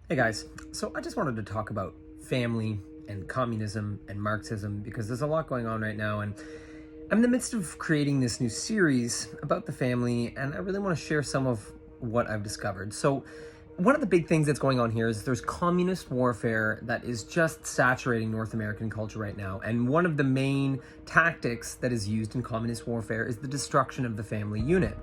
Hey guys, so I just wanted to talk about family and communism and Marxism because there's a lot going on right now, and I'm in the midst of creating this new series about the family, and I really want to share some of what I've discovered. So one of the big things that's going on here is there's communist warfare that is just saturating North American culture right now, and one of the main tactics that is used in communist warfare is the destruction of the family unit.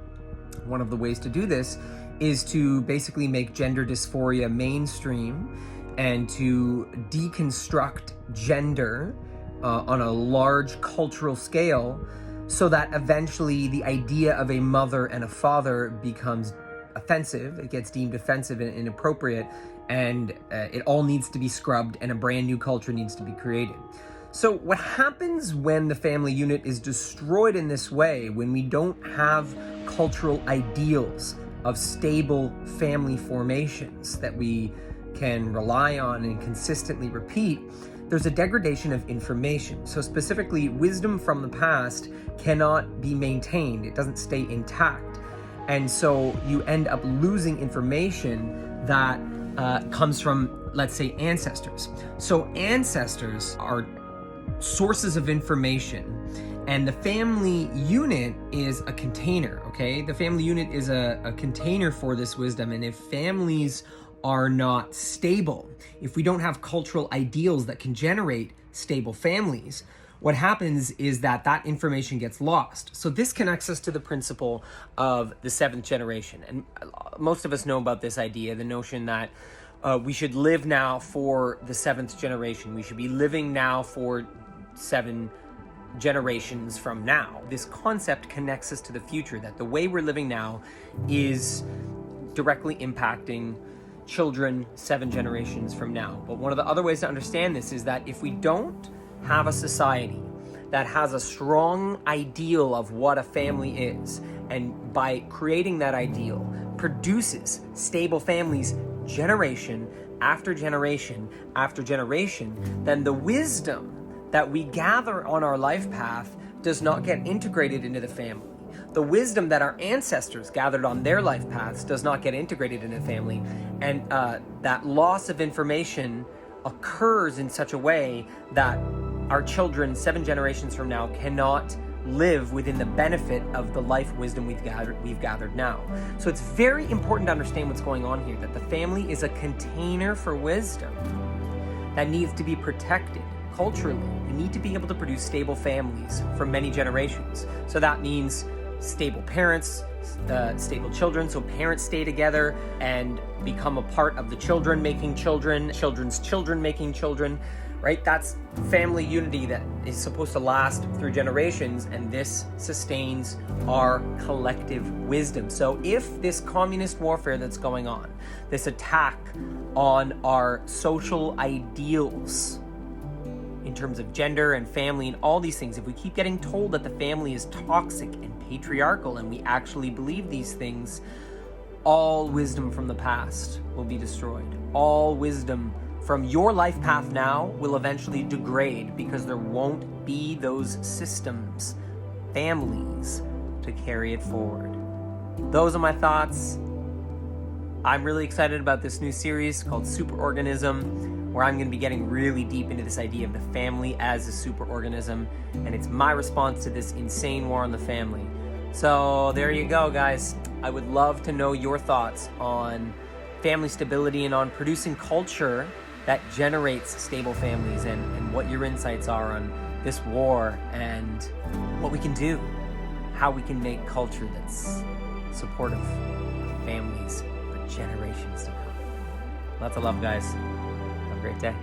One of the ways to do this is to basically make gender dysphoria mainstream and to deconstruct gender on a large cultural scale so that eventually the idea of a mother and a father becomes offensive, it gets deemed offensive and inappropriate, and it all needs to be scrubbed and a brand new culture needs to be created. So what happens when the family unit is destroyed in this way, when we don't have cultural ideals of stable family formations that we can rely on and consistently repeat, there's a degradation of information. So specifically, wisdom from the past cannot be maintained. It doesn't stay intact. And so you end up losing information that comes from, let's say, ancestors. So ancestors are sources of information, and the family unit is a container, okay? The family unit is a container for this wisdom, and if families are not stable, if we don't have cultural ideals that can generate stable families, what happens is that information gets lost. So this connects us to the principle of the seventh generation. And most of us know about this idea, the notion that we should live now for the seventh generation. We should be living now for 7 generations from now. This concept connects us to the future, that the way we're living now is directly impacting children 7 generations from now. But one of the other ways to understand this is that if we don't have a society that has a strong ideal of what a family is, and by creating that ideal produces stable families generation after generation after generation, then the wisdom that we gather on our life path does not get integrated into the family. The wisdom that our ancestors gathered on their life paths does not get integrated into the family, and that loss of information occurs in such a way that our children 7 generations from now cannot live within the benefit of the life wisdom we've gathered now. So it's very important to understand what's going on here, that the family is a container for wisdom that needs to be protected culturally. We need to be able to produce stable families for many generations. So that means stable parents, stable children, so parents stay together and become a part of the children making children, children's children making children, right? That's family unity that is supposed to last through generations, and this sustains our collective wisdom. So if this communist warfare that's going on, this attack on our social ideals in terms of gender and family and all these things, if we keep getting told that the family is toxic and patriarchal and we actually believe these things, all wisdom from the past will be destroyed. All wisdom from your life path now will eventually degrade because there won't be those systems, families, to carry it forward. Those are my thoughts. I'm really excited about this new series called Superorganism, where I'm going to be getting really deep into this idea of the family as a superorganism, and it's my response to this insane war on the family. So there you go, guys. I would love to know your thoughts on family stability and on producing culture that generates stable families, and what your insights are on this war and what we can do, how we can make culture that's supportive of families for generations to come. Lots of love, guys. Have a great day.